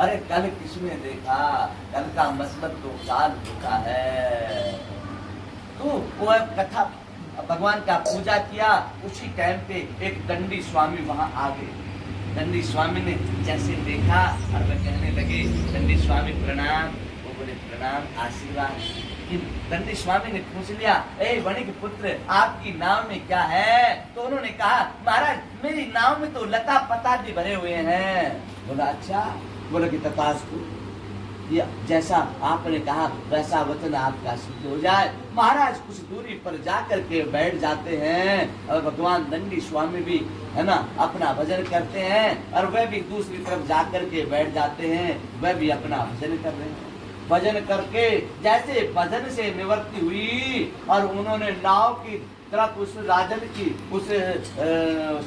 अरे कल किसने देखा, कल का मतलब तो काल चुका है। तो वो कथा भगवान का पूजा किया, उसी टाइम पे एक दंडी स्वामी वहां आ गए। दंडी स्वामी ने जैसे देखा और वह कहने लगे, दंडी स्वामी प्रणाम। वो बोले प्रणाम आशीर्वाद। दंडी स्वामी ने पूछ लिया, ए वणिक पुत्र आपकी नाव में क्या है? तो उन्होंने कहा, महाराज मेरी नाव में तो लता पता भी भरे हुए हैं। बोला अच्छा। बोला कि तथास्तु, जैसा आपने कहा वैसा वचन आपका सिद्ध हो जाए। महाराज कुछ दूरी पर जाकर के बैठ जाते हैं और भगवान दंडी स्वामी भी है ना अपना भजन करते हैं, और वह भी दूसरी तरफ जाकर के बैठ जाते हैं, वह भी अपना भजन कर रहे हैं। भजन करके जैसे भजन से निवृत्ति हुई और उन्होंने नाव की तरफ उस राजन की उस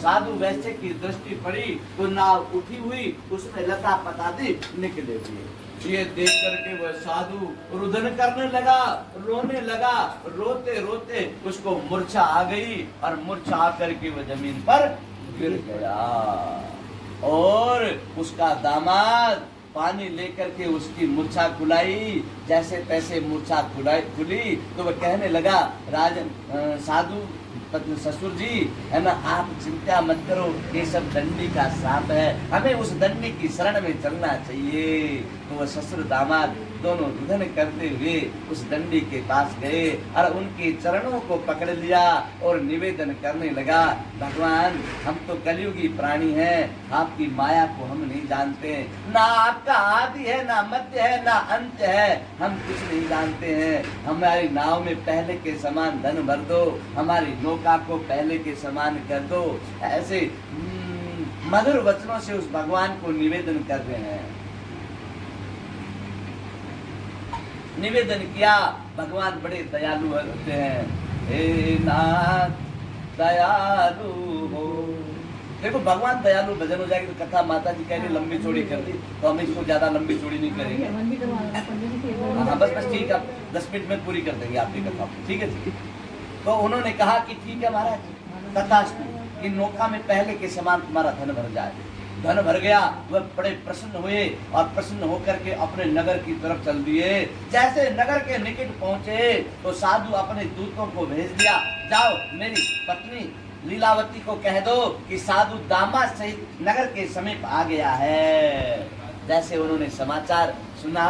साधु वैश्य की दृष्टि पड़ी तो नाव उठी हुई, उसमें लता पतादी निकले हुए। ये देख करके वह साधु रुदन करने लगा, रोने लगा। रोते रोते उसको मूर्छा आ गई और मूर्छा आकर के वह जमीन पर गिर गया। और उसका दामाद पानी लेकर के उसकी मूर्छा खुलाई। जैसे तैसे मूर्छा खुली तो वह कहने लगा, राजन साधु ससुर जी है ना, आप चिंता मत करो, ये सब दंडी का श्राप है, हमें उस दंडी की शरण में चलना चाहिए। तो वह ससुर दामाद दोनों रुदन करते हुए उस दंडी के पास गए और उनके चरणों को पकड़ लिया और निवेदन करने लगा, भगवान हम तो कलयुगी प्राणी हैं, आपकी माया को हम नहीं जानते, ना आपका आदि है ना मध्य है ना अंत है, हम कुछ नहीं जानते हैं। हमारी नाव में पहले के समान धन भर दो, हमारी नौका को पहले के समान कर दो। ऐसे मधुर वचनों से उस भगवान को निवेदन कर रहे हैं। निवेदन किया, भगवान बड़े दयालु होते हैं। हे नाथ दयालु हो। देखो भगवान दयालु, भजन हो जाएगी तो कथा माता जी कह रही लंबी चौड़ी कर दी, तो हम इसको ज्यादा लंबी चौड़ी नहीं करेंगे। हाँ बस ठीक है, 10 मिनट में पूरी कर देंगे आपकी कथा, ठीक है जी। तो उन्होंने कहा कि ठीक है महाराज, तथास्तु, कि नौका में पहले के समान तुम्हारा धन भर जाए। धन भर गया। वह बड़े प्रसन्न हुए और प्रसन्न होकर के अपने नगर की तरफ चल दिए। जैसे नगर के निकट पहुंचे तो साधु अपने दूतों को भेज दिया, जाओ मेरी पत्नी लीलावती को कह दो कि साधु दामाद सहित नगर के समीप आ गया है। जैसे उन्होंने समाचार सुना,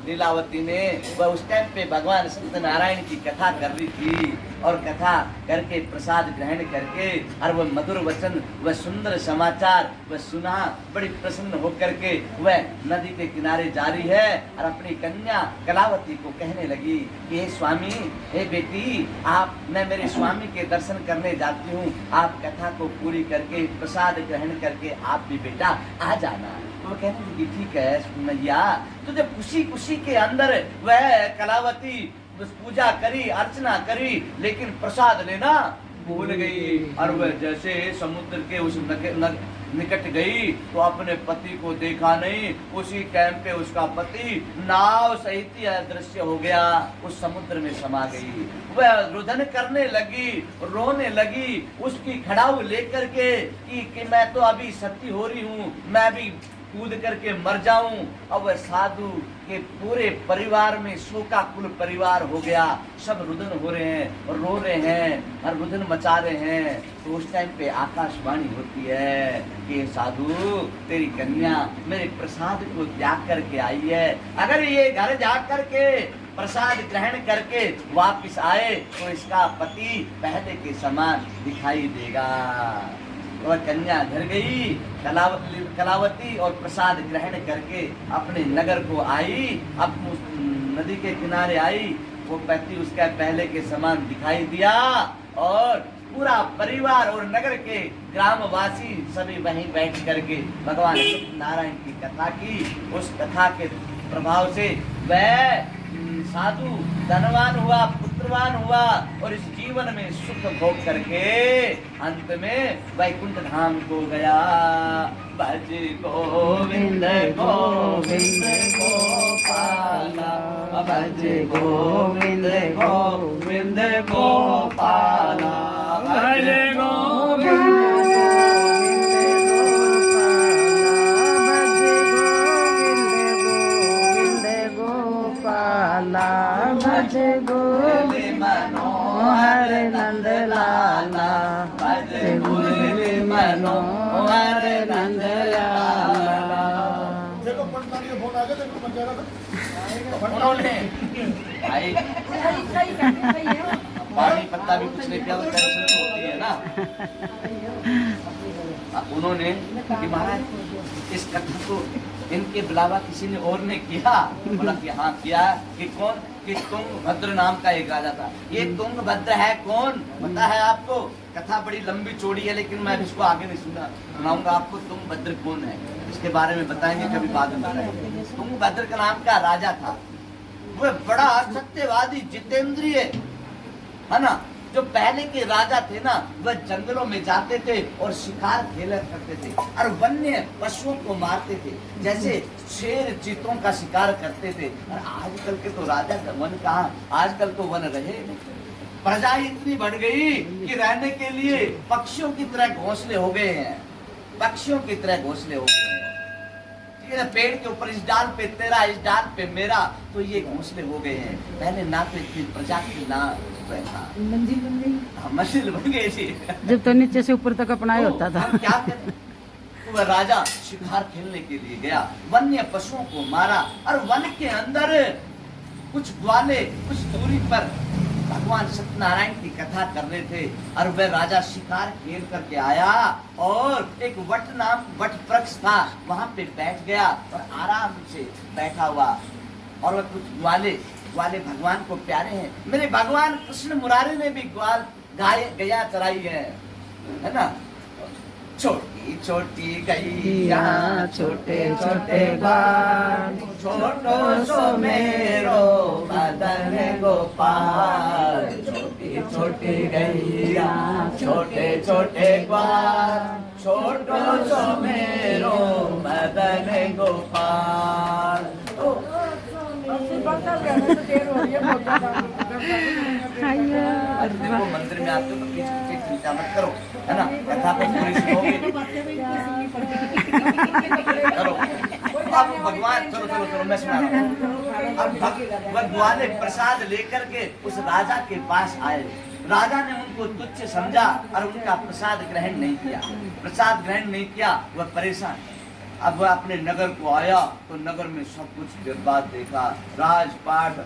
लीलावती ने, वह उस टाइम पे भगवान सत्यनारायण की कथा कर रही थी और कथा करके प्रसाद ग्रहण करके और वह मधुर वचन, वह सुंदर समाचार वह सुना, बड़ी प्रसन्न होकर के वह नदी के किनारे जा रही है और अपनी कन्या कलावती को कहने लगी कि हे स्वामी, हे बेटी, मैं मेरे स्वामी के दर्शन करने जाती हूँ, आप कथा को पूरी करके प्रसाद ग्रहण करके आप भी बेटा आ जाना। तो कहने लगी ठीक है मैया। तो जब खुशी खुशी के अंदर वह कलावती पूजा करी, अर्चना करी, लेकिन प्रसाद लेना भूल गई और वह जैसे समुद्र के उस निकट गई तो अपने पति को देखा नहीं। उसी टाइम पे उसका पति नाव सहित ही अदृश्य हो गया, उस समुद्र में समा गई। वह रुदन करने लगी, रोने लगी, उसकी खड़ाऊ लेकर के कि मैं तो अभी सती हो रही हूँ, मैं भी कूद करके मर जाऊं। अब वह साधु के पूरे परिवार में शोकाकुल परिवार हो गया, सब रुदन हो रहे हैं और रो रहे हैं और रुदन मचा रहे हैं। तो उस टाइम पे आकाशवाणी होती है कि साधु तेरी कन्या मेरे प्रसाद को त्याग करके आई है, अगर ये घर जा करके प्रसाद ग्रहण करके वापिस आए तो इसका पति पहले के समान दिखाई देगा। वह कन्या घर गई, कलावती, और प्रसाद ग्रहण करके अपने नगर को आई, अब नदी के किनारे आई। वो पति उसका पहले के समान दिखाई दिया और पूरा परिवार और नगर के ग्रामवासी सभी वहीं बैठ करके भगवान सत्यनारायण की कथा की। उस कथा के प्रभाव से वह साधु धनवान हुआ, पुत्रवान हुआ और इस जीवन में सुख भोग करके अंत में वैकुंठ धाम को गया। भज गोविंद गोविंद गोपाला, भज गोविंद गोविंद गोपाला, भज गोविंद भज गोकुल मनोहर नंद लाला, भज गोकुल मनोहर नंद लाला। उन्होंने भाई पानी पत्ता भी कुछ नहीं पिया, तो टेंशन तो होती है ना। उन्होंने कि महाराज इस कथा को इनके बुलावा किसी ने और ने किया? बोला कि हाँ किया। कि कौन? कि तुंगभद्र नाम का एक राजा था। ये तुंगभद्र है कौन पता है आपको? कथा बड़ी लंबी चौड़ी है, लेकिन मैं इसको आगे नहीं सुनाऊंगा आपको। तुंगभद्र कौन है इसके बारे में बताएंगे कभी बाद में बताएंगे। तुंगभद्र का नाम का राजा था, वह बड़ा सत्यवादी जितेंद्रिय है ना। जो पहले के राजा थे ना, वह जंगलों में जाते थे और शिकार खेला करते थे और वन्य पशुओं को मारते थे, जैसे शेर चीतों का शिकार करते थे। और आजकल के तो राजा का वन कहाँ, आजकल तो वन रहे नहीं। प्रजा इतनी बढ़ गई कि रहने के लिए पक्षियों की तरह घोंसले हो गए हैं, पक्षियों की तरह घोंसले हो गए हैं। पेड़ के ऊपर इस डाल पे तेरा, इस डाल पे मेरा, तो ये घोंसले हो गए हैं। पहले ना तो इतनी प्रजा की ना मंजिल बन गई। हाँ, मंजिल बन गई थी। जब तो नीचे से ऊपर तक अपना ही होता था। क्या करें? तो वह राजा शिकार खेलने के लिए गया, वन्य पशुओं को मारा और वन के अंदर कुछ ग्वाले कुछ दूरी पर भगवान सत्यनारायण की कथा कर रहे थे। और वह राजा शिकार खेल करके आया और एक वट वृक्ष था, वहां पे बैठ गया और आराम से बैठा हुआ। और वह कुछ ग्वाले भगवान को प्यारे हैं। मेरे भगवान कृष्ण मुरारी ने भी गया चराई है ना। छोटी छोटी गैया छोटे छोटे ग्वाल, छोटो सो मेरो मदन गोपाल। छोटी छोटी गैया छोटे छोटे ग्वाल, छोटो सो मेरो मदन गोपाल। देखो मंदिर में आते हो तो पीछे चिंता मत करो, है ना। कथा को पूरी सुनोगे करो। अब भगवान चलो मैं सुना रहा हूं। अब भगवान ने प्रसाद लेकर के उस राजा के पास आए। राजा ने उनको तुच्छ समझा और उनका प्रसाद ग्रहण नहीं किया। प्रसाद ग्रहण नहीं किया, वह परेशान। अब वह अपने नगर को आया तो नगर में सब कुछ बर्बाद देखा, राजपाट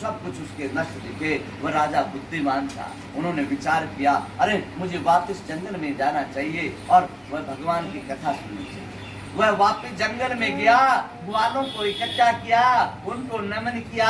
सब कुछ उसके नष्ट दिखे। वह राजा बुद्धिमान था, उन्होंने विचार किया अरे मुझे वापस जंगल में जाना चाहिए और वह भगवान की कथा सुननी चाहिए। वह वापस जंगल में गया, ग्वालों को इकट्ठा किया, उनको नमन किया।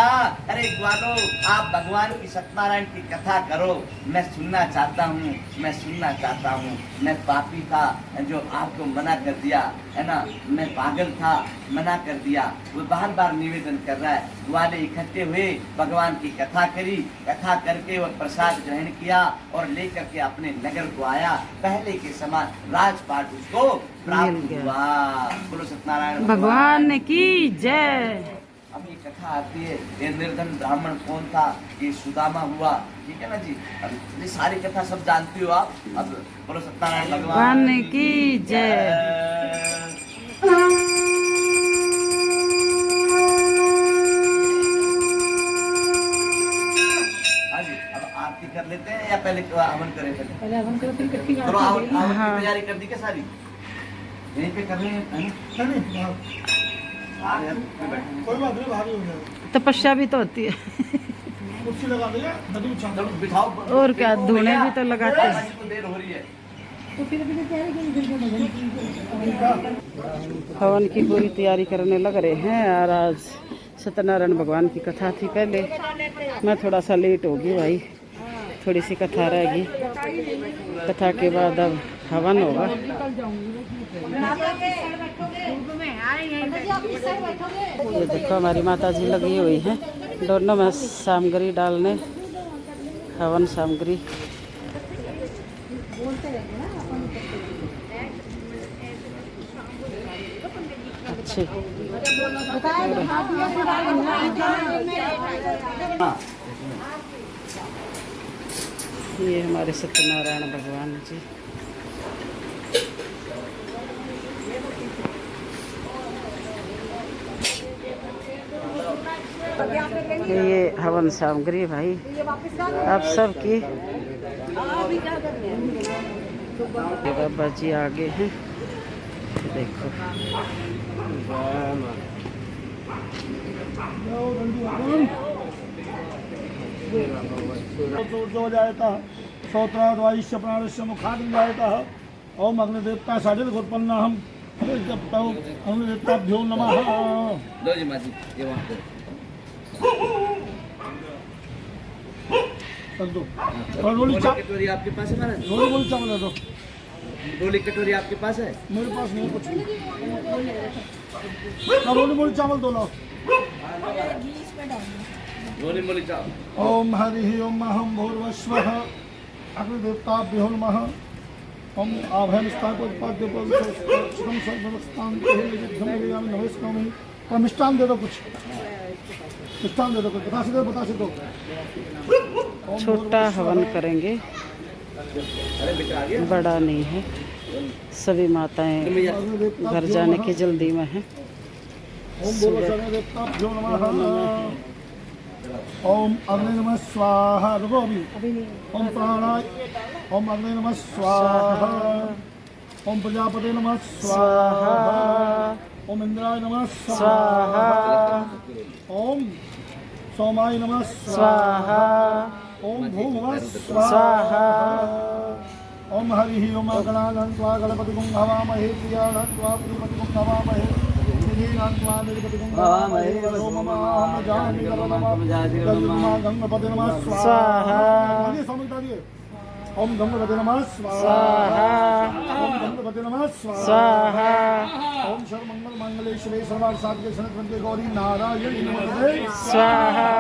अरे ग्वालों, आप भगवान की सत्यनारायण की कथा करो, मैं सुनना चाहता हूँ, मैं सुनना चाहता हूँ। मैं पापी था जो आपको मना कर दिया, है ना, मैं पागल था, मना कर दिया। वो बार बार निवेदन कर रहा है। ग्वाले इकट्ठे हुए, भगवान की कथा करी, कथा करके वह प्रसाद ग्रहण किया और लेकर के अपने नगर को आया। पहले के समान राजपाट उसको प्राप्त हुआ। बोलो सत्यनारायण भगवान की जय। अब ये कथा आती है, ये निर्धन ब्राह्मण कौन था, ये सुदामा हुआ, ठीक है ना जी। अब ये सारी कथा सब जानती हो आप। अब बोलो सत्यनारायण भगवान की जय। आरती कर लेते हैं या पहले हवन करें? पहले हवन करो फिर इकट्ठी आरती। हवन की तैयारी कर दी क्या सारी? यहीं पे कर रहे हैं। कोई बात नहीं, भारी हो जाएगा। तपस्या भी तो होती है। कुर्सी लगा दिया, बिठाओ। और क्या, धुने भी तो लगाते हैं। देर हो रही है तो फिर हवन की पूरी तैयारी करने लग रहे हैं। और आज सत्यनारायण भगवान की कथा थी पहले, मैं थोड़ा सा लेट हो गई भाई, थोड़ी सी कथा रहेगी। कथा के बाद अब हवन होगा। ये देखो हमारी माता जी लगी हुई हैं दोनों में सामग्री डालने, हवन सामग्री। अच्छे ये हमारे सत्यनारायण भगवान जी। ये हवन सामग्री भाई आप सब की। बाबा जी आगे हैं, देखो जो जायता सौत्राद्वाइश्य प्राणस्य मुखादि जायता ओम अग्निदेवता साढ़े उत्पन्न हम अग्निदेवताभ्यो नमः। लो जी माँ जी, ये वहाँ पे कर दो। और रोली चाप कटोरी आपके पास है महाराज? रोली चावल दे दो। रोली कटोरी आपके पास है? मेरे पास नहीं कुछ नहीं। रोली चावल दो लो। रोली मोली चावल। ओम हरि ओम अहम भूर्वस्वः अग्निदेवताभ्यो नमः। ओम आभयम स्थापत्य पवित्रं सर्वस्तां तेन नमस्कामि। और मिष्टान दे दो कुछ, मिष्टान दे दो कुछ, बता से दो। छोटा हवन करेंगे, अरे बेटा आ गया? बड़ा नहीं है। सभी माताएं घर जाने की जल्दी में हैं। ओम भूर्वस्वः नमः। ओम अग्नि नमः स्वाहा। रुको अभी। ओम प्राणाय ओम अग्नि नमः स्वाहा। ओम प्रजापति नमः स्वाहा। ओम इंद्राय नमः स्वाहा। ओम सोमाय नमः स्वाहा। ओम भूमः स्वाहा। ओम हरि ओम गणानं त्वा गणपतिं हवामहे प्रियानं त्वा प्रियपतिं हवामहे निधीनां त्वा निधिपतिं हवामहे सोममाहं जानि गणपतिं गंगपते नमः स्वाहा। ओम गंगपते नमः स्वाहा। ओम गंगपते नमः स्वाहा। ओम सर्वमंगल मंगले शिवे सर्वार्थ साधके शरण्ये गौरी नारायणी नमोस्तुते स्वाहा।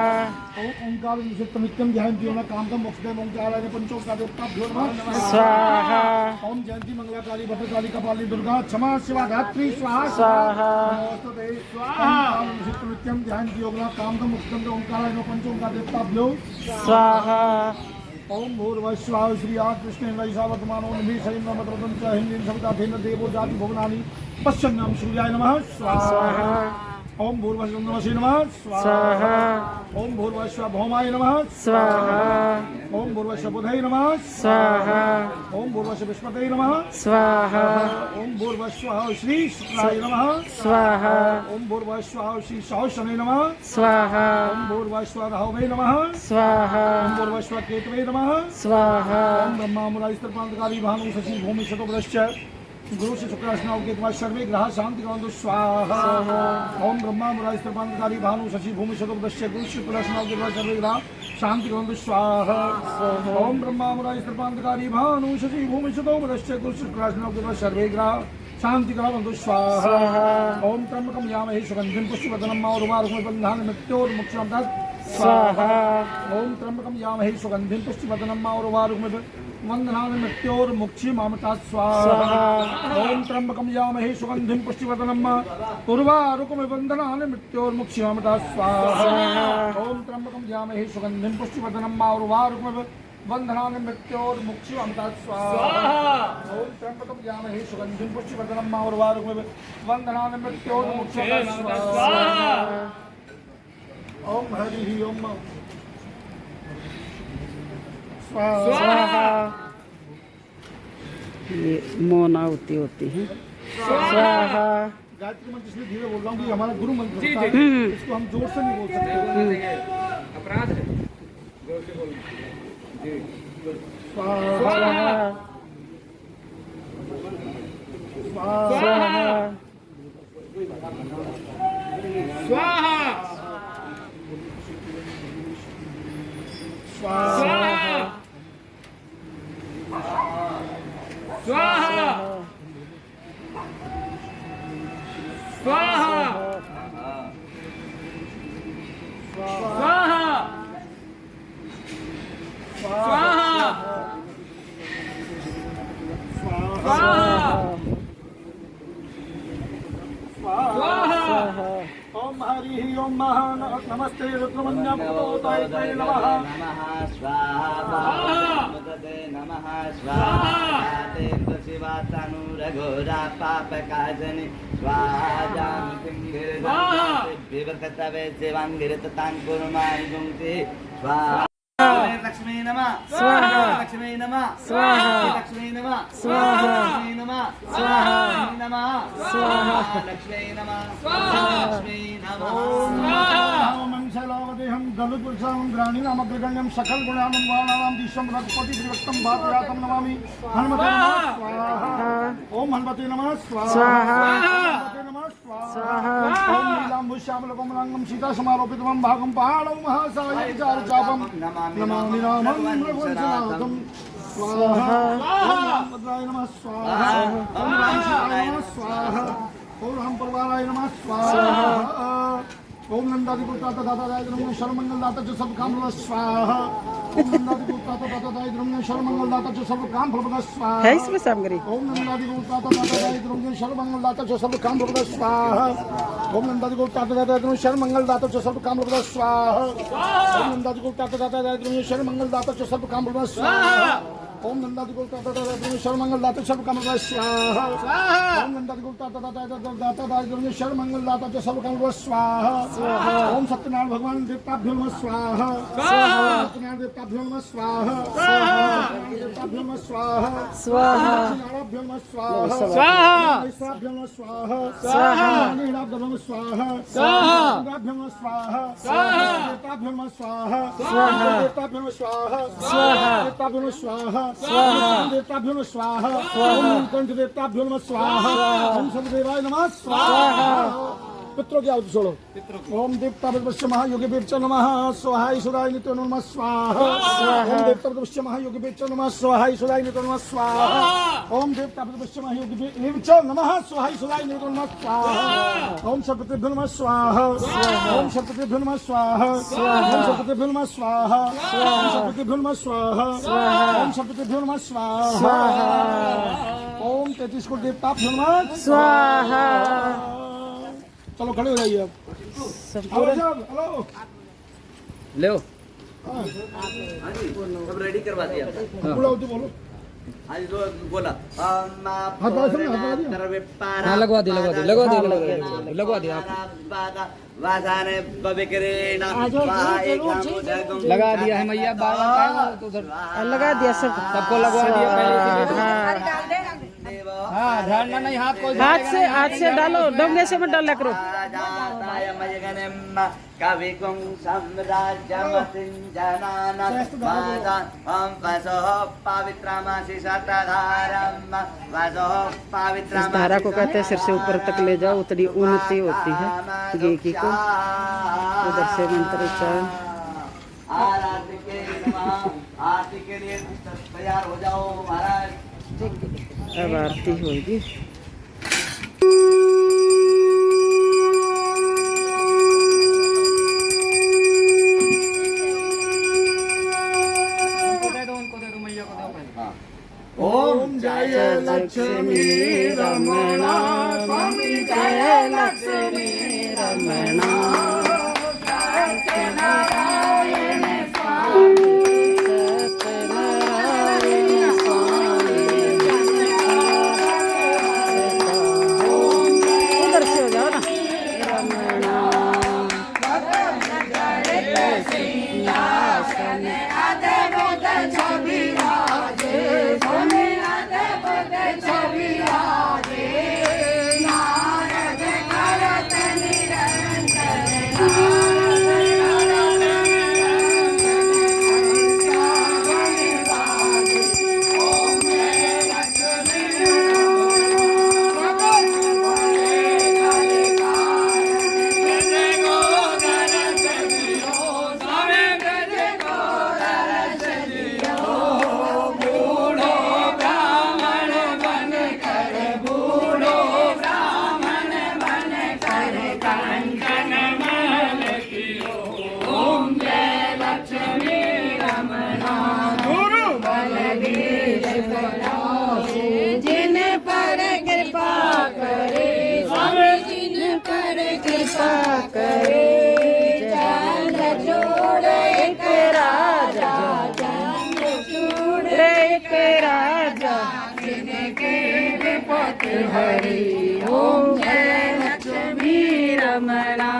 ओम ओंकार निषिद्ध नित्यं ध्यायन्ति योना कामकं मोक्षदे ओंकाराय पंचोपचार देवताभ्यो नमः स्वाहा। ओम जयंती मंगलाकाली भद्रकाली कपाली दुर्गा क्षमा शिवा धात्री स्वाहा स्वाहा। नमोस्तुते स्वाहा। निषिद्ध नित्यं ध्यायन्ति योना कामकं मोक्षदे ओंकाराय पंचोपचार देवताभ्यो स्वाहा। ओम भूर्भुवस्सुः श्री कृष्णेन वैसा वर्तमानो निमिषेण मत्रतं च हिंदीं सविताथेन देवो जाति भुवनानि पश्यन्नाम सूर्याय नमः स्वाहा। ओम भूर्भुवस्सुः नमः स्वाहा। ओम भूर्भुवस्सुः भौमाय नमः स्वाहा। ओम भूर्भुवस्सुः बुधये नमः स्वाहा। ओम भूर्भुवस्सुः विष्णुपतये नमः स्वाहा। ओम भूर्भुवस्सुः श्री शुक्लाय नमः स्वाहा। ओम भूर्भुवस्सुः श्री सहस्रने नमः स्वाहा। ओम भूर्भुवस्सुः राहवे नमः स्वाहा। ओम भूर्भुवस्सुः केतवे नमः स्वाहा। ओम ब्रह्मा मुरारिस्त्रपान्तकारी भानु शशि भूमि शतोपदश्च गुरु से शुक्रासनाओं के तुम्हारे सर्वे ग्रह शांति करो स्वाहा। ओम ब्रह्मा मुरारिस्त्रपान्तकारी भानु शशि भूमि शतोपदश्च गुरु से शुक्रासनाओं के तुम्हारे सर्वे ग्रह शांति करो स्वाहा। ओम ब्रह्मा मुरारिस्त्रपान्तकारी भानु शशि भूमि शतोपदश्च गुरु से शुक्रासनाओं के तुम्हारे सर्वे ग्रह शांति करो स्वाहा। ओम त्र्यंबकं यामहे सुगंधिं पुष्टिवर्धनम् और्वारुकं बन्धानि मृत्योर्मुक्षीयमामृतात् स्वाहा। ओम त्र्यंबकं यामहे सुगंधिं पुष्टिवर्धनम् और्वारुकं वंदनानि मृत्योर्मुक्षीयमामृतात् स्वाहा। ओम त्र्यंबकं यामहे सुगंधिं पुष्टिवर्धनम् उर्वारुकं वंदनानि मृत्योर्मुक्षीयमामृतात् स्वाहा। ओम त्र्यंबकं यामहे सुगंधिं पुष्टिवर्धनम् और्वारुकं वंदनानि मृत्योर्मुक्षीयमामृतात् स्वाहा। ओम त्र्यंबकं यामहे सुगंधिं पुष्टिवर्धनम् और्वारुकं वंदनानि मृत्योर्मुक्षीयमामृतात् स्वाहा। ओम हरि ओम स्वाहा। ये मौन आहुति होती है। स्वाहा। गायत्री मंत्र इसलिए धीरे बोल रहा हूँ कि हमारा गुरु मंत्र होता है, इसको हम जोर से नहीं बोल सकते। अपराध है, जोर से बोल। स्वाहा। स्वाहा। स्वाहा। स्वाहा। स्वाहा। स्वाहा। स्वाहा। स्वाहा। ओम हरि ओम महान नमस्ते रुद्रमन्यं पुरोताय नमः। नमः स्वाहा। तेन्द्र शिवा तनु रघोरा पाप काजनि स्वाहा। देवकर्ता वे सेवां गिरत तां कुर्माणि गुंते स्वाहा लक्ष्मी नमः स्वाहा लक्ष्मी नमः स्वाहा लक्ष्मी नमः स्वाहा लक्ष्मी नमः स्वाहा नमः स्वाहा लक्ष्मी नमः लक्ष्मी नमः मंगलावदेहं दलुपुरुषां ग्राणीनामग्रगण्यं सकल गुणानं वाणानां दिशं रघुपति विभक्तं भातयातं नमामि हनुमते नमः स्वाहा ओम हनुमते नमः स्वाहा हनुमते नमः स्वाहा ओम नीलाम्बुश्यामलकमलांगं सीतासमारोपितं भागं पहाड़ं महासायं चारुचापं नमामि रामं रघुवंशनाथं स्वाहा ओम रामभद्राय नमः स्वाहा ओम रामचंद्राय नमः स्वाहा ओम रामपरवाराय नमः स्वाहा ओम नंदादिपुत्रात दातादाय द्रव्य सर्वमंगलदाता च सब काम फल स्वाहा ओम नंदादिपुत्रात दातादाय द्रव्य सर्वमंगलदाता च सब काम फल स्वाहा है इसमें सामग्री। ओम नंदादिपुत्रात दातादाय द्रव्य सर्वमंगलदाता च सब काम फल स्वाहा ओम नंदादिपुत्रात दातादाय द्रव्य सर्वमंगलदाता च सब काम फल स्वाहा ओम नंदादिपुत्रात दातादाय द्रव्य सर्वमंगलदाता च सब काम फल स्वाहा ओम नंदादिपुत्रात दातादाय द्रव्य सर्वमंगलदाता च सब काम फल स्वाहा ओम नंदादिपुत्रात दातादाय द्रव्य सर्वमंगलदाता च सब काम फल स्वाहा ओम सत्यनारायण भगवान देवताभ्यो नमः स्वाहा सत्यनारायण देवताभ्यो नमः स्वाहा देवताभ्यो नमः स्वाहा नारायणाभ्यो नमः स्वाहा स्वाहाभ्यो नमः स्वाहा नीलाभ्यो नमः स्वाहा इंद्राभ्यो नमः स्वाहा देवताभ्यो नमः स्वाहा देवताभ्यो नमः स्वाहा देवताभ्यो नमः स्वाहा देवताभ्यो नमः स्वाहा ओम कंठ देवताभ्यो नमः स्वाहा ओम सददेवाय नमः स्वाहा पितरों की आहुति छोड़ो ओम देवता वश्य महायोगी बेच नमः स्वाहाय सुराय नित्य नमः स्वाहा ओम देवता वश्य महायोगी बेच नमः स्वाहाय सुराय नित्य नमः स्वाहा ओम देवता वश्य महायोगी बेच नमः स्वाहाय सुराय नित्य नमः स्वाहा ओम सर्वतेभ्यो नमः स्वाहा ओम सर्वतेभ्यो नमः स्वाहा ओम सर्वतेभ्यो नमः स्वाहा ओम सर्वतेभ्यो नमः स्वाहा ओम सर्वतेभ्यो नमः स्वाहा ओम 33 को देवताभ्यो नमः स्वाहा। चलो खड़े हो जाइए अब संपूर्ण हेलो लो हाँ जी सब रेडी करवा दिया बोलो तो बोलो आज तो बोला हाँ लगवा दी लगा दिया है मैया लगा दिया सबको लगवा दिया हाँ ध्यान नहीं हाथ से डालो डोंगे से मत डाला करो कविकुं साम्राज्यमसिञ्जनानां वसोः पवित्रमसि शतधारं वसोः इस धारा को कहते हैं सिर से ऊपर तक ले जाओ उतनी उन्नति होती है गेकी को उधर से मंत्र उच्चारण आरती के नमः आरती के लिए तैयार हो जाओ महाराज अब आरती होगी ओम जय लक्ष्मी रमणा स्वामी जय लक्ष्मी रमणा सत्यनारायण स्वामी सत्यनारायण स्वामी उधर से हो जाओ ना रमणा सिंहासन अद्भुत छवि जिन पर कृपा करे स्वामी जिन पर कृपा करे चंद जोड़ एक राजा चंद जोड़ एक राजा जिनके विपत हरि ओम जय लक्ष्मी रमणा।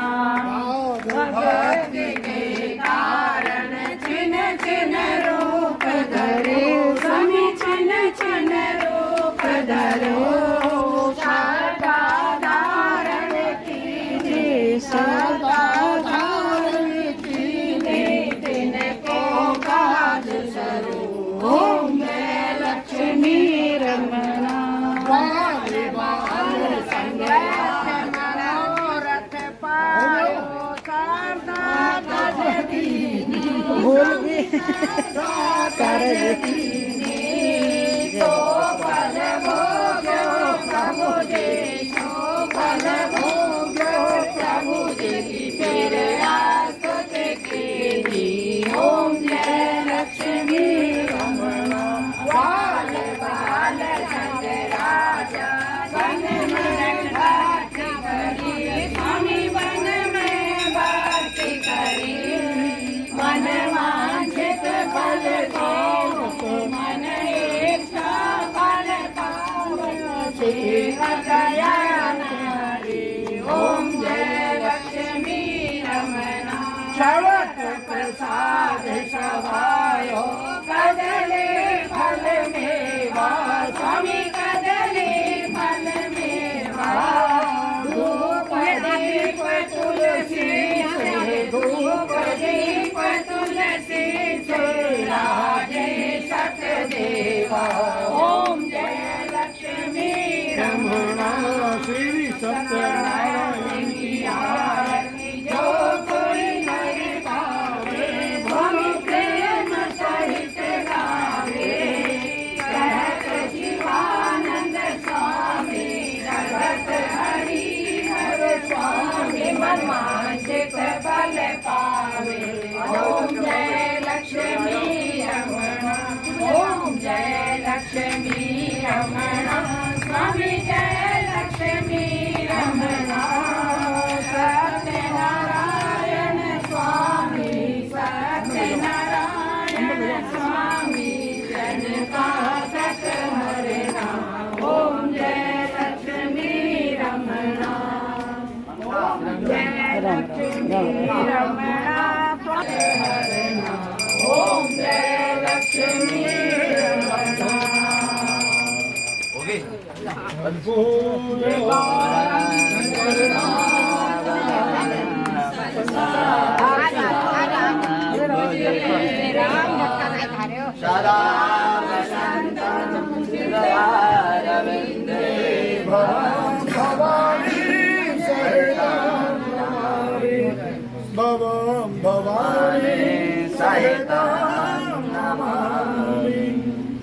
कारज शवत प्रसाद सवायो कदले फल मेवा स्वामी कदले फल मेवा धूप दीप तुलसी से धूप दीप तुलसी से राजे सतदेवा ओम जय लक्ष्मी रमणा श्री सत्यनारायण की आरती जो कोई नहीं पावे भव प्रेम सहित गावे कहत शिवानंद स्वामी जगत हरि हर स्वामी मन मांसित फल पावे ओम जय लक्ष्मी रमणा ओम जय लक्ष्मी रमणा स्वामी जय लक्ष्मी रमणा सत्यनारायण स्वामी सत्यनारायण स्वामी जन का तक हरना ओम जय लक्ष्मी रमणा ओम जय लक्ष्मी रमणा हरना ओम जय लक्ष्मी रमणा ओके सदा भवं भवानी सहितं नमामि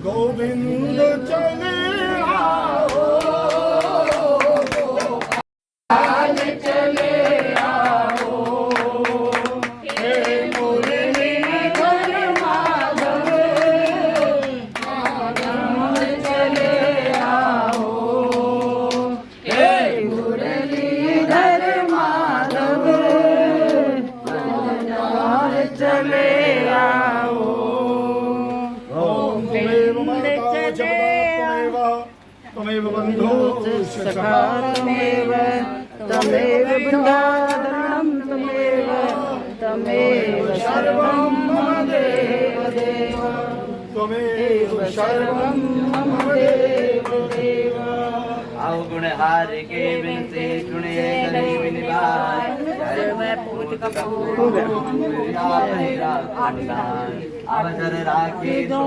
गोविंद चले आओ गोपाल चले आओ हे मुरलीधर माधव माधव चले आओ हे मुरलीधर माधव माधव चले आओ ओम त्वमेव माता च पिता त्वमेव बन्धो सखा तमेव तमेव बृन्दावनं तमेव सर्वं मम देव देव त्वमेव सर्वं मम देव देव आओ गुणहार के बिनते सुनिए गरीब निवास मैं पूत कपूर अवसर राखे दो